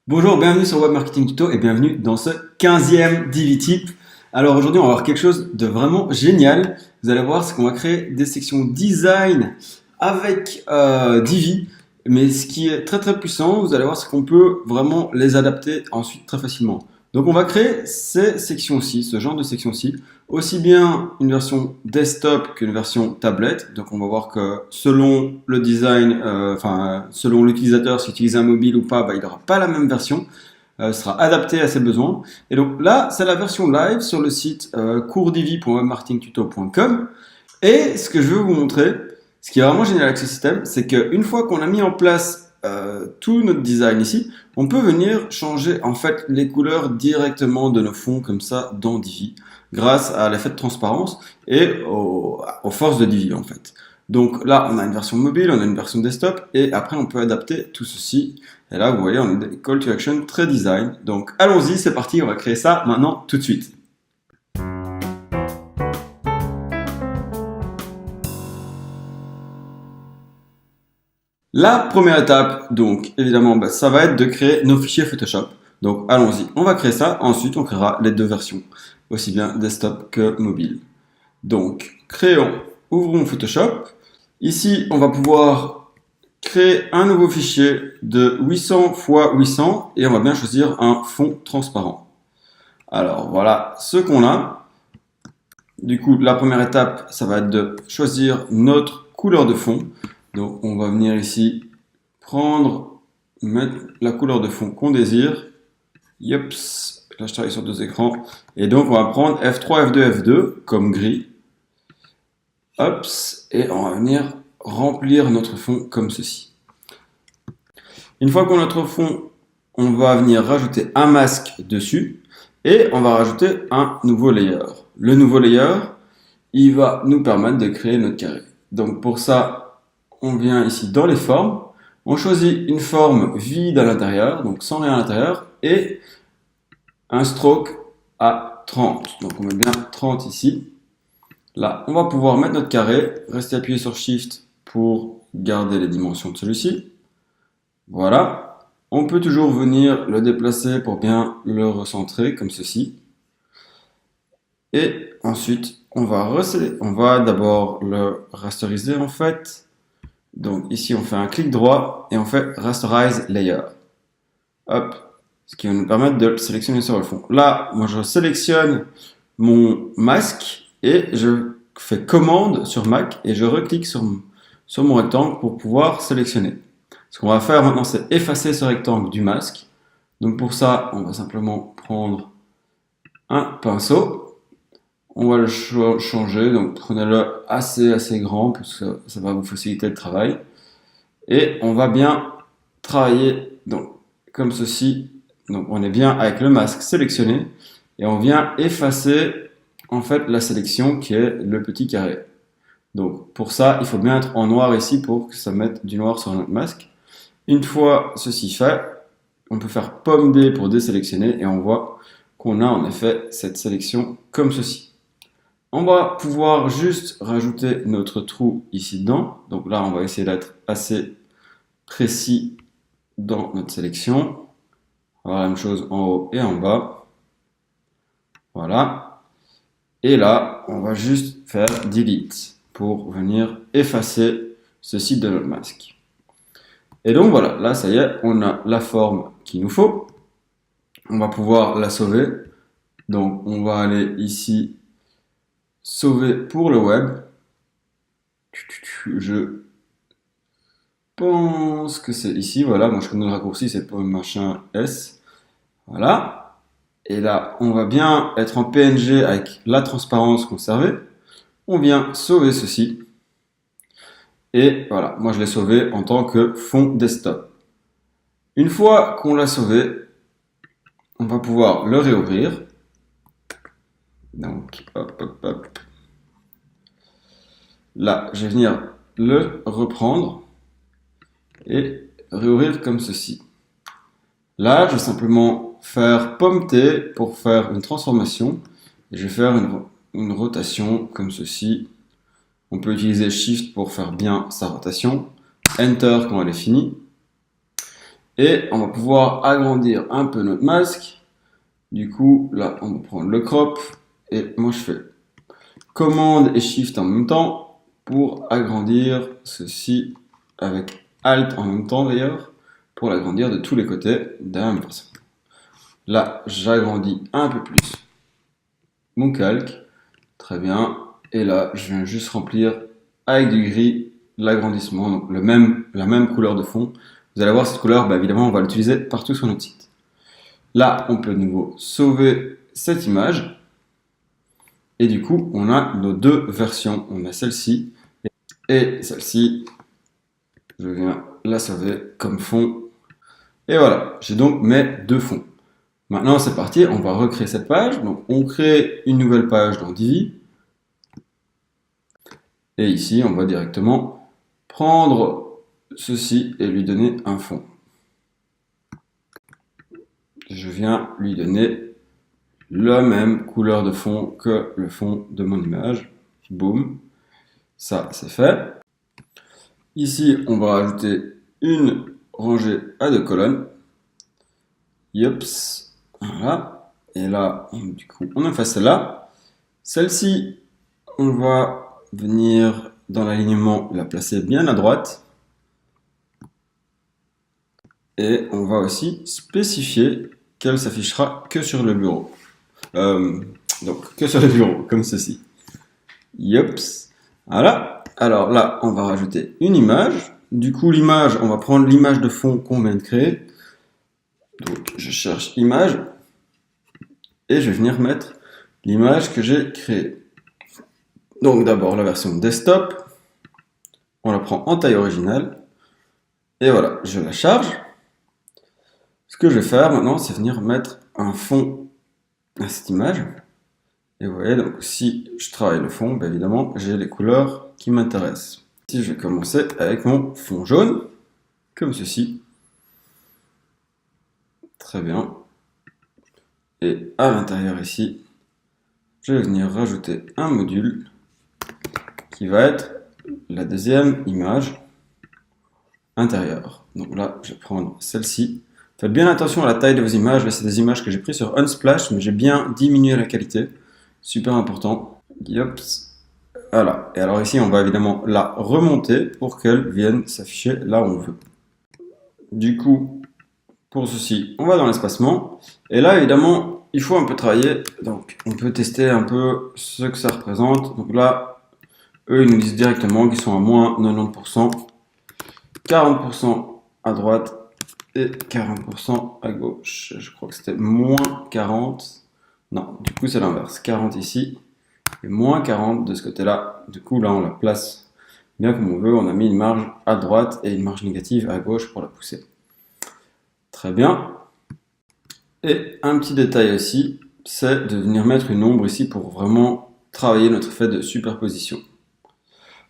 Bonjour, bienvenue sur Web Marketing Tuto et bienvenue dans ce 15e Divi Tip. Alors aujourd'hui, on va voir quelque chose de vraiment génial. Vous allez voir, c'est qu'on va créer des sections design avec Divi. Mais ce qui est très très puissant, vous allez voir, c'est qu'on peut vraiment les adapter ensuite très facilement. Donc on va créer ces sections-ci, ce genre de sections-ci, aussi bien une version desktop qu'une version tablette. Donc on va voir que selon le design, selon l'utilisateur, s'il utilise un mobile ou pas, il n'aura pas la même version. Sera adapté à ses besoins. Et donc là, c'est la version live sur le site coursdivi.webmarketingtuto.com. Et ce que je veux vous montrer, ce qui est vraiment génial avec ce système, c'est qu'une fois qu'on a mis en place tout notre design ici, on peut venir changer en fait les couleurs directement de nos fonds comme ça dans Divi, grâce à l'effet de transparence et aux forces de Divi en fait. Donc là, on a une version mobile, on a une version desktop, et après on peut adapter tout ceci. Et là, vous voyez, on a des call to action très design. Donc allons-y, c'est parti, on va créer ça maintenant tout de suite. La première étape, donc évidemment, ça va être de créer nos fichiers Photoshop. Donc allons-y, on va créer ça, ensuite on créera les deux versions, aussi bien desktop que mobile. Donc ouvrons Photoshop. Ici, on va pouvoir créer un nouveau fichier de 800 x 800 et on va bien choisir un fond transparent. Alors voilà ce qu'on a. Du coup, la première étape, ça va être de choisir notre couleur de fond. Donc on va venir ici mettre la couleur de fond qu'on désire. Yeps, là je travaille sur deux écrans. Et donc on va prendre F3, F2, F2 comme gris. Hops, et on va venir remplir notre fond comme ceci. Une fois qu'on a notre fond, on va venir rajouter un masque dessus et on va rajouter un nouveau layer. Le nouveau layer, il va nous permettre de créer notre carré. Donc pour ça, on vient ici dans les formes, on choisit une forme vide à l'intérieur, donc sans rien à l'intérieur, et un stroke à 30. Donc on met bien 30 ici. Là, on va pouvoir mettre notre carré, rester appuyé sur Shift pour garder les dimensions de celui-ci. Voilà. On peut toujours venir le déplacer pour bien le recentrer, comme ceci. Et ensuite, on va d'abord le rasteriser en fait. Donc ici, on fait un clic droit et on fait Rasterize Layer. Hop, ce qui va nous permettre de le sélectionner sur le fond. Là, moi, je sélectionne mon masque et je fais commande sur Mac et je reclique sur mon rectangle pour pouvoir sélectionner. Ce qu'on va faire maintenant, c'est effacer ce rectangle du masque. Donc pour ça, on va simplement prendre un pinceau. On va le changer, donc prenez-le assez grand, parce que ça va vous faciliter le travail. Et on va bien travailler donc, comme ceci. Donc on est bien avec le masque sélectionné, et on vient effacer en fait la sélection qui est le petit carré. Donc pour ça, il faut bien être en noir ici pour que ça mette du noir sur notre masque. Une fois ceci fait, on peut faire pomme D pour désélectionner, et on voit qu'on a en effet cette sélection comme ceci. On va pouvoir juste rajouter notre trou ici dedans. Donc là, on va essayer d'être assez précis dans notre sélection. On va avoir la même chose en haut et en bas. Voilà. Et là, on va juste faire Delete pour venir effacer ceci de notre masque. Et donc voilà, là, ça y est, on a la forme qu'il nous faut. On va pouvoir la sauver. Donc, on va aller ici sauver pour le web. Je pense que c'est ici, voilà, moi je connais le raccourci, c'est pour machin S. Voilà. Et là, on va bien être en PNG avec la transparence conservée. On vient sauver ceci. Et voilà, moi je l'ai sauvé en tant que fond desktop. Une fois qu'on l'a sauvé, on va pouvoir le réouvrir. Donc, hop. Là, je vais venir le reprendre et réouvrir comme ceci. Là, je vais simplement faire pomme T pour faire une transformation. Et je vais faire une rotation comme ceci. On peut utiliser Shift pour faire bien sa rotation. Enter quand elle est finie. Et on va pouvoir agrandir un peu notre masque. Du coup, là, on va prendre le crop. Et moi, je fais commande et shift en même temps pour agrandir ceci avec alt en même temps d'ailleurs, pour l'agrandir de tous les côtés de la même façon. Là, j'agrandis un peu plus mon calque. Très bien. Et là, je viens juste remplir avec du gris l'agrandissement, donc la même couleur de fond. Vous allez voir cette couleur, évidemment, on va l'utiliser partout sur notre site. Là, on peut de nouveau sauver cette image. Et du coup, on a nos deux versions. On a celle-ci et celle-ci. Je viens la sauver comme fond. Et voilà, j'ai donc mes deux fonds. Maintenant, c'est parti, on va recréer cette page. Donc, on crée une nouvelle page dans Divi. Et ici, on va directement prendre ceci et lui donner un fond. Je viens lui donner la même couleur de fond que le fond de mon image. Boum. Ça, c'est fait. Ici, on va rajouter une rangée à 2 colonnes. Yops. Voilà. Et là, du coup, on efface celle-là. Celle-ci, on va venir dans l'alignement la placer bien à droite. Et on va aussi spécifier qu'elle s'affichera que sur le bureau. Donc, que sur le bureau, comme ceci. Yops. Voilà. Alors là, on va rajouter une image. Du coup, l'image, on va prendre l'image de fond qu'on vient de créer. Donc, je cherche image. Et je vais venir mettre l'image que j'ai créée. Donc, d'abord, la version desktop. On la prend en taille originale. Et voilà, je la charge. Ce que je vais faire maintenant, c'est venir mettre un fond à cette image. Et vous voyez, donc si je travaille le fond, évidemment, j'ai les couleurs qui m'intéressent. Ici, je vais commencer avec mon fond jaune, comme ceci. Très bien. Et à l'intérieur ici, je vais venir rajouter un module qui va être la deuxième image intérieure. Donc là, je vais prendre celle-ci. Faites bien attention à la taille de vos images. Là, c'est des images que j'ai prises sur Unsplash, mais j'ai bien diminué la qualité. Super important. Yops. Voilà. Et alors ici, on va évidemment la remonter pour qu'elle vienne s'afficher là où on veut. Du coup, pour ceci, on va dans l'espacement. Et là, évidemment, il faut un peu travailler. Donc, on peut tester un peu ce que ça représente. Donc là, eux, ils nous disent directement qu'ils sont à moins 90%, 40% à droite et 40% à gauche. Je crois que c'était moins 40. Non, du coup, c'est l'inverse. 40 ici et moins 40 de ce côté-là. Du coup, là, on la place bien comme on veut. On a mis une marge à droite et une marge négative à gauche pour la pousser. Très bien. Et un petit détail aussi, c'est de venir mettre une ombre ici pour vraiment travailler notre effet de superposition.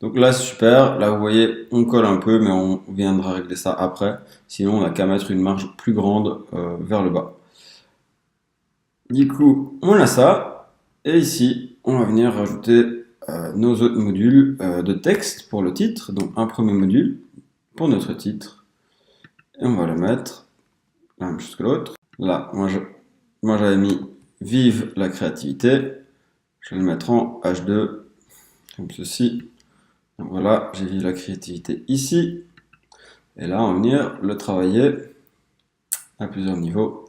Donc là, c'est super. Là, vous voyez, on colle un peu, mais on viendra régler ça après. Sinon, on n'a qu'à mettre une marge plus grande vers le bas. Du coup, on a ça. Et ici, on va venir rajouter nos autres modules de texte pour le titre. Donc, un premier module pour notre titre. Et on va le mettre la même chose que l'autre. Là, moi j'avais mis vive la créativité. Je vais le mettre en H2, comme ceci. Donc voilà, j'ai vive la créativité ici. Et là, on va venir le travailler à plusieurs niveaux.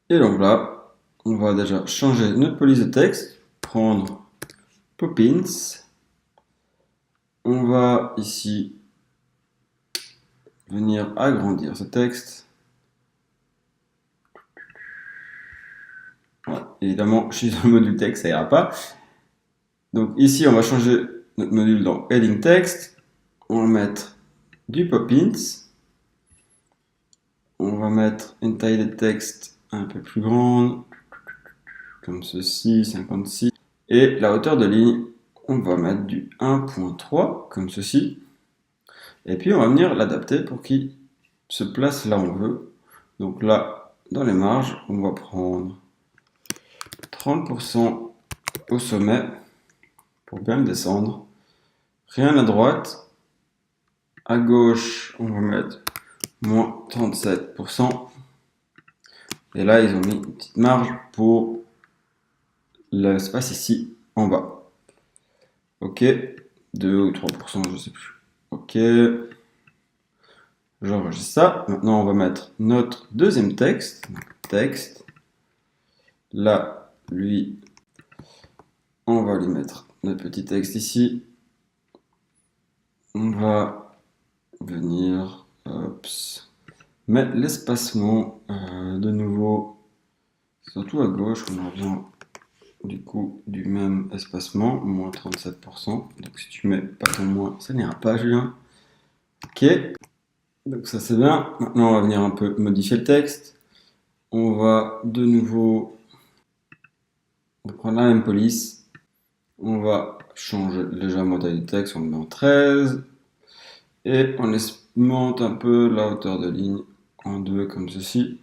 Et donc là, on va déjà changer notre police de texte. Prendre Poppins. On va ici venir agrandir ce texte. Ouais, évidemment, je suis dans le module texte, ça ira pas. Donc ici, on va changer notre module dans Heading Text. On va mettre du Poppins. On va mettre une taille de texte un peu plus grande, comme ceci, 56. Et la hauteur de ligne, on va mettre du 1.3, comme ceci. Et puis on va venir l'adapter pour qu'il se place là où on veut. Donc là, dans les marges, on va prendre 30% au sommet pour bien le descendre. Rien à droite. À gauche, on va mettre moins 37%. Et là, ils ont mis une petite marge pour l'espace ici en bas. Ok, 2 ou 3%, je sais plus. Ok, j'enregistre ça. Maintenant, on va mettre notre deuxième texte. Texte. Là, lui, on va lui mettre notre petit texte ici. On va venir, mettre l'espacement de nouveau, surtout à gauche, on a besoin du coup du même espacement, moins 37%. Donc si tu mets pas ton moins, ça n'ira pas, Julien. Ok, donc ça c'est bien. Maintenant on va venir un peu modifier le texte. On va de nouveau prendre la même police. On va changer légèrement la taille du texte, on le met en 13. Et on monte un peu la hauteur de ligne en 2 comme ceci.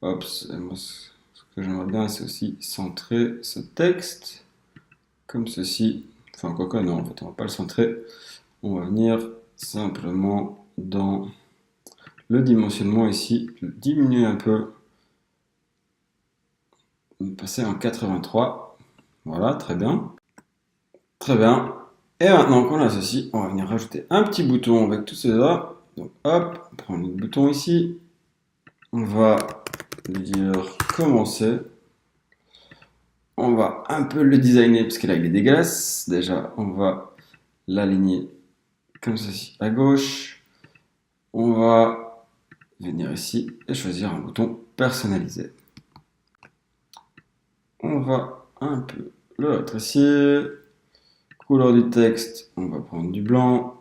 Hop, moi, ce que j'aimerais bien, c'est aussi centrer ce texte comme ceci. Enfin, quoi que non, en fait, on va pas le centrer. On va venir simplement dans le dimensionnement ici, le diminuer un peu, passer en 83. Voilà, très bien. Très bien. Et maintenant qu'on a ceci, on va venir rajouter un petit bouton avec tous ces là. Donc hop, on prend le bouton ici. On va lui dire commencer. On va un peu le designer parce que là il est dégueulasse. Déjà, on va l'aligner comme ceci à gauche. On va venir ici et choisir un bouton personnalisé. On va un peu le rétrécir. Couleur du texte, on va prendre du blanc.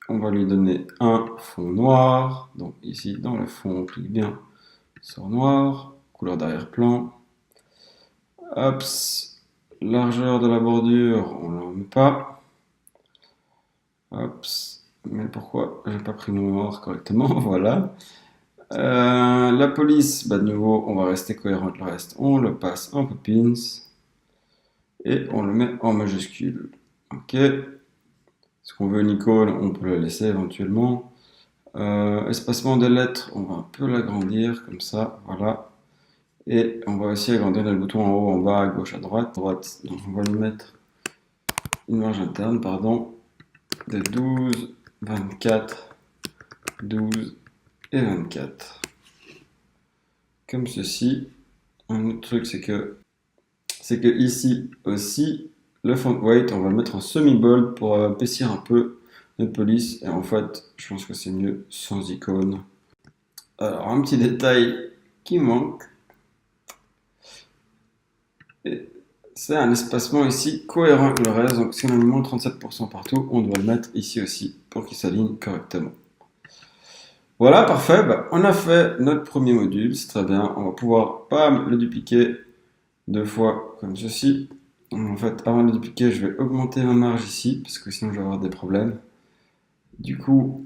On va lui donner un fond noir. Donc ici, dans le fond, on clique bien sur noir. Couleur d'arrière-plan. Hop, largeur de la bordure, on ne l'en met pas. Hop, mais pourquoi j'ai pas pris mon noir correctement? Voilà. La police, bah de nouveau, on va rester cohérent avec le reste. On le passe en Poppins et on le met en majuscule. Ok. Ce qu'on veut une icône, on peut le laisser éventuellement. Espacement des lettres, on va un peu l'agrandir comme ça. Voilà. Et on va aussi agrandir le bouton en haut, en bas, à gauche, à droite. Donc on va lui mettre une marge interne, pardon, de 12, 24, 12 et 24. Comme ceci. Un autre truc, c'est que ici aussi, le font weight, on va le mettre en semi-bold pour épaissir un peu notre police. Et en fait, je pense que c'est mieux sans icône. Alors, un petit détail qui manque. C'est un espacement ici cohérent avec le reste. Donc, si on a mis moins 37% partout, on doit le mettre ici aussi pour qu'il s'aligne correctement. Voilà, parfait. Bah, on a fait notre premier module, c'est très bien. On va pouvoir pas le dupliquer deux fois comme ceci. En fait, avant de le dupliquer, je vais augmenter ma marge ici, parce que sinon je vais avoir des problèmes. Du coup,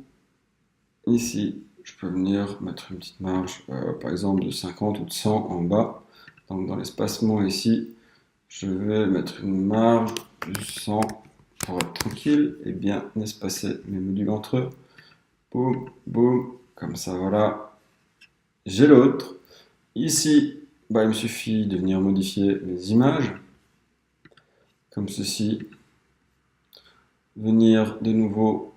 ici, je peux venir mettre une petite marge, par exemple de 50 ou de 100 en bas. Donc dans l'espacement ici, je vais mettre une marge de 100 pour être tranquille et bien espacer mes modules entre eux. Boum, boum, comme ça, voilà. J'ai l'autre. Ici, bah, il me suffit de venir modifier les images, comme ceci. Venir de nouveau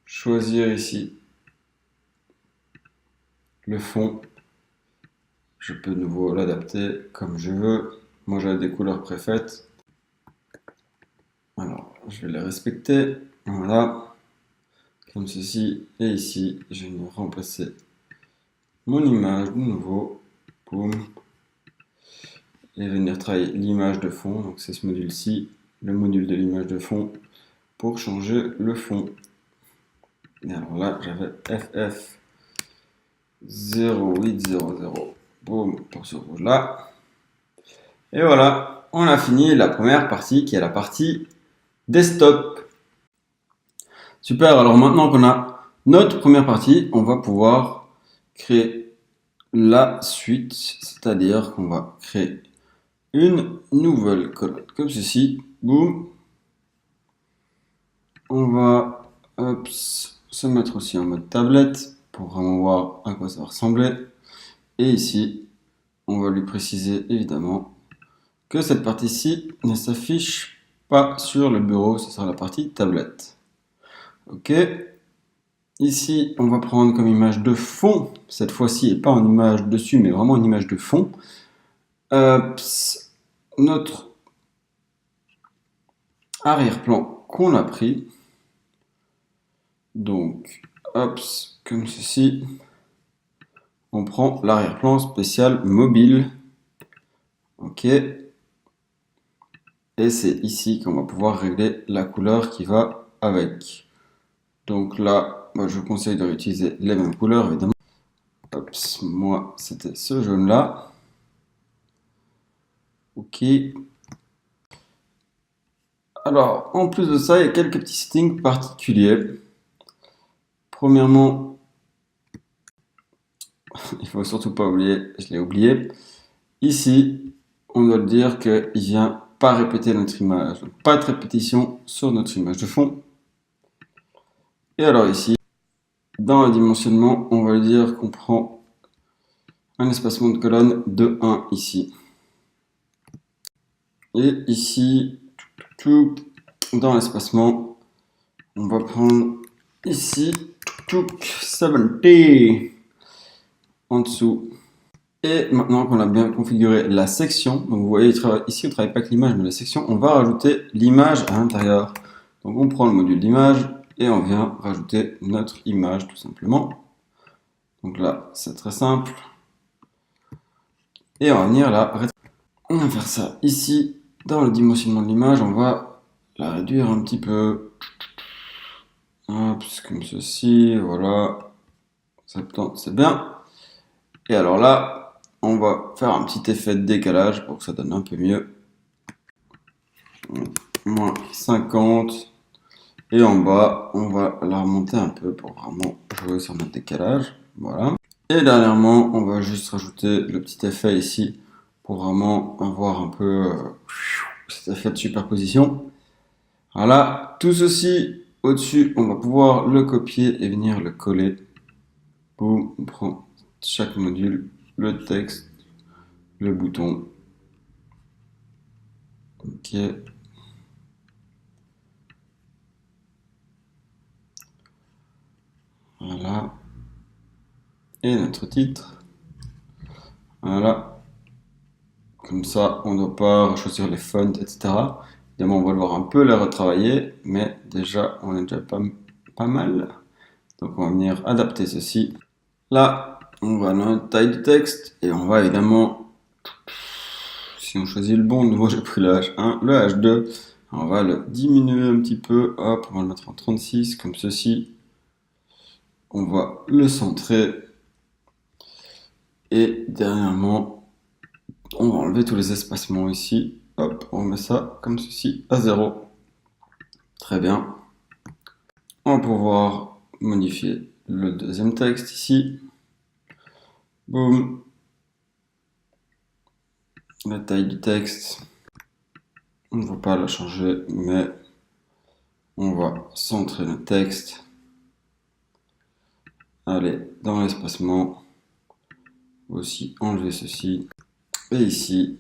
choisir ici le fond. Je peux de nouveau l'adapter comme je veux. Moi, j'ai des couleurs préfaites. Alors, je vais les respecter. Voilà. Comme ceci. Et ici, je vais venir remplacer mon image de nouveau. Boum. Et venir travailler l'image de fond. Donc, c'est ce module-ci, le module de l'image de fond, pour changer le fond. Et alors là, j'avais FF 0800. Boum, pour ce rouge-là. Et voilà, on a fini la première partie qui est la partie desktop. Super, alors maintenant qu'on a notre première partie, on va pouvoir créer la suite, c'est-à-dire qu'on va créer une nouvelle colonne comme ceci. Boum. On va se mettre aussi en mode tablette pour vraiment voir à quoi ça va ressembler. Et ici, on va lui préciser évidemment que cette partie-ci ne s'affiche pas sur le bureau, ce sera la partie tablette. Ok. Ici, on va prendre comme image de fond, cette fois-ci, et pas en image dessus, mais vraiment une image de fond, notre arrière-plan qu'on a pris. Donc, hop, comme ceci, on prend l'arrière-plan spécial mobile. Ok. Et c'est ici qu'on va pouvoir régler la couleur qui va avec. Donc là, moi, je vous conseille de réutiliser les mêmes couleurs, évidemment. Hop, moi, c'était ce jaune-là. Ok. Alors, en plus de ça, il y a quelques petits settings particuliers. Premièrement, il faut surtout pas oublier, je l'ai oublié. Ici, on doit dire qu'il vient pas répéter notre image. Donc, pas de répétition sur notre image de fond. Et alors ici, dans le dimensionnement, on va lui dire qu'on prend un espacement de colonne de 1 ici. Et ici, dans l'espacement, on va prendre ici 70 en dessous. Et maintenant qu'on a bien configuré la section, donc vous voyez ici on ne travaille pas avec l'image mais la section, on va rajouter l'image à l'intérieur. Donc on prend le module d'image et on vient rajouter notre image tout simplement. Donc là c'est très simple. Et on va venir là, on va faire ça ici, dans le dimensionnement de l'image, on va la réduire un petit peu. Hop, comme ceci, voilà. 70, c'est bien. Et alors là, on va faire un petit effet de décalage pour que ça donne un peu mieux. Moins 50. Et en bas, on va la remonter un peu pour vraiment jouer sur notre décalage. Voilà. Et dernièrement, on va juste rajouter le petit effet ici pour vraiment avoir un peu cet effet de superposition. Voilà. Tout ceci au-dessus, on va pouvoir le copier et venir le coller. Boum, on prend chaque module, le texte, le bouton. Ok. Voilà. Et notre titre. Voilà. Comme ça, on ne doit pas choisir les fonts, etc. Évidemment, on va devoir un peu les retravailler, mais déjà, on est déjà pas mal. Donc, on va venir adapter ceci. Là, on va dans notre taille du texte et on va évidemment, si on choisit le bon, nouveau j'ai pris le H1, le H2, on va le diminuer un petit peu, hop, on va le mettre en 36 comme ceci. On va le centrer et dernièrement, on va enlever tous les espacements ici. Hop, on met ça comme ceci à 0. Très bien. On va pouvoir modifier le deuxième texte ici. Boum. La taille du texte, on ne va pas la changer, mais on va centrer le texte. Allez, dans l'espacement, aussi enlever ceci. Et ici,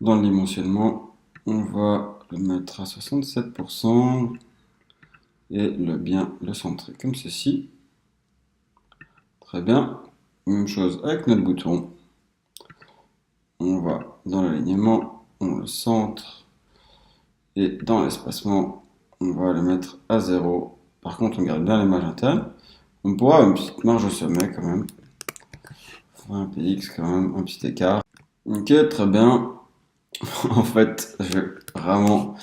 dans le dimensionnement, on va le mettre à 67% et bien le centrer comme ceci. Très bien. Même chose avec notre bouton. On va dans l'alignement, on le centre et dans l'espacement, on va le mettre à 0. Par contre, on garde bien l'image interne. On pourra avoir une petite marge au sommet quand même. Un px quand même, un petit écart. Ok, très bien. En fait, je vais vraiment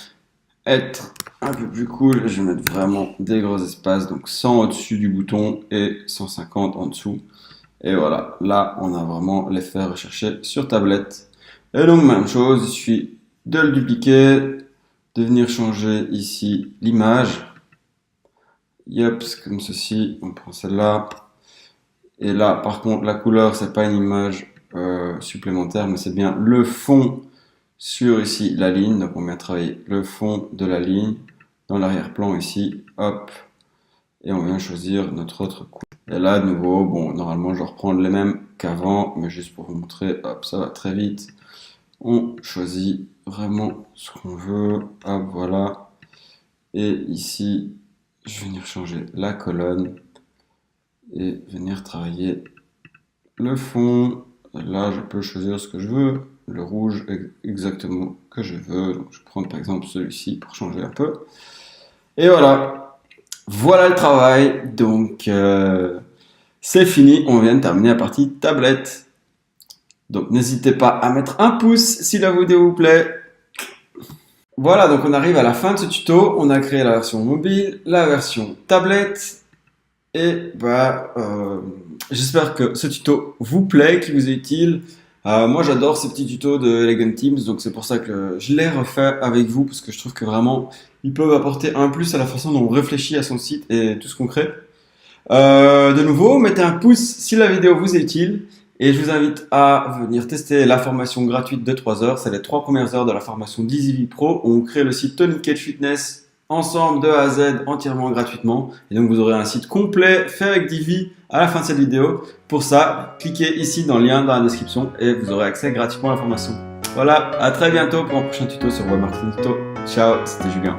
être un peu plus cool. Je vais mettre vraiment des gros espaces. Donc 100 au-dessus du bouton et 150 en dessous. Et voilà, là, on a vraiment l'effet recherché sur tablette. Et donc, même chose, il suffit de le dupliquer, de venir changer ici l'image. Yep, comme ceci, on prend celle-là. Et là, par contre, la couleur, c'est pas une image supplémentaire, mais c'est bien le fond sur ici la ligne. Donc, on vient travailler le fond de la ligne dans l'arrière-plan ici, hop, et on vient choisir notre autre couleur. Et là, de nouveau, bon, normalement, je vais reprendre les mêmes qu'avant, mais juste pour vous montrer, hop, ça va très vite. On choisit vraiment ce qu'on veut, hop, voilà. Et ici, je vais venir changer la colonne et venir travailler le fond. Là, je peux choisir ce que je veux, le rouge exactement que je veux. Donc, je vais prendre par exemple celui-ci pour changer un peu. Et voilà, voilà le travail. Donc, c'est fini. On vient de terminer la partie tablette. Donc, n'hésitez pas à mettre un pouce si la vidéo vous plaît. Voilà, donc on arrive à la fin de ce tuto. On a créé la version mobile, la version tablette. Et j'espère que ce tuto vous plaît, qu'il vous est utile. Moi, j'adore ces petits tutos de Elegant Teams, donc c'est pour ça que je les refais avec vous, parce que je trouve que vraiment, ils peuvent apporter un plus à la façon dont on réfléchit à son site et tout ce qu'on crée. De nouveau, mettez un pouce si la vidéo vous est utile. Et je vous invite à venir tester la formation gratuite de 3 heures. C'est les 3 premières heures de la formation d'EasyVie Pro où on crée le site Tony Cage Fitness ensemble de A à Z entièrement gratuitement. Et donc vous aurez un site complet fait avec Divi à la fin de cette vidéo. Pour ça, cliquez ici dans le lien dans la description et vous aurez accès gratuitement à la formation. Voilà, à très bientôt pour un prochain tuto sur Web Marketing Tuto. Ciao, c'était Julien.